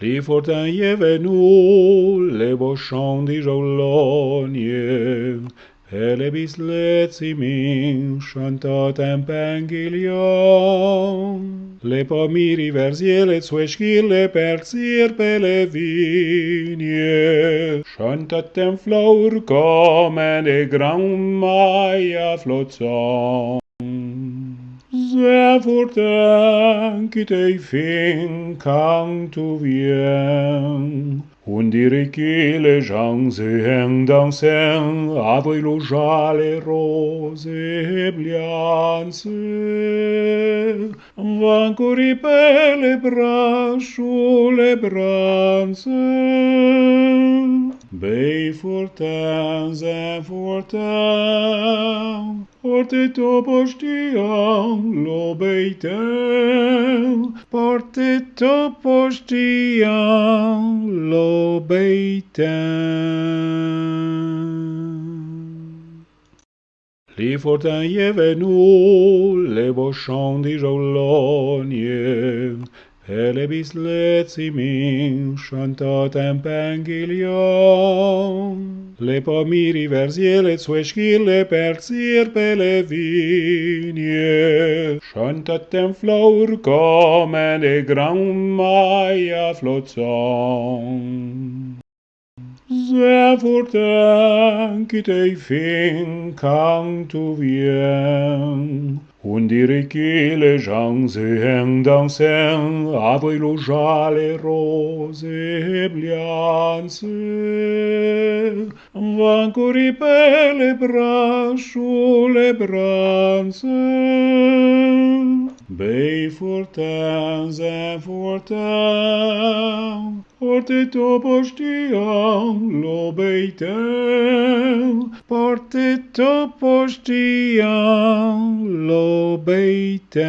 Les fortins est venu, les beaux chants di Giologne, e le bislezimi chantat en Penguilion. Le pomiri verzier, le zueschil, le perzir pe le vigne, chantat en flaur comme des grands mailles flottants. Sehr fortin qui te fin quand tu viens, und die les gens se dansent avec le joie les roses bliances. Van courir les bras sous les branches. Bei fortins importants, porte to postian lo beitem, porte to postian lo beitem. Les fortins est venu, les beaux chants di Giologne, e le bislezimi chantat en Penguilion. Le pomiri verzier, le zueschil, le perzir pe le vigne, chantat en flaur comme des grands mailles flottants. Sehr fortin qui te fin quand tu viens, und die les gens se dansent avec le joie les roses bliances. Van courir les bras sous les branches. Bei fortins importants, porte to postian lo beitem, porte to postian lo beitem.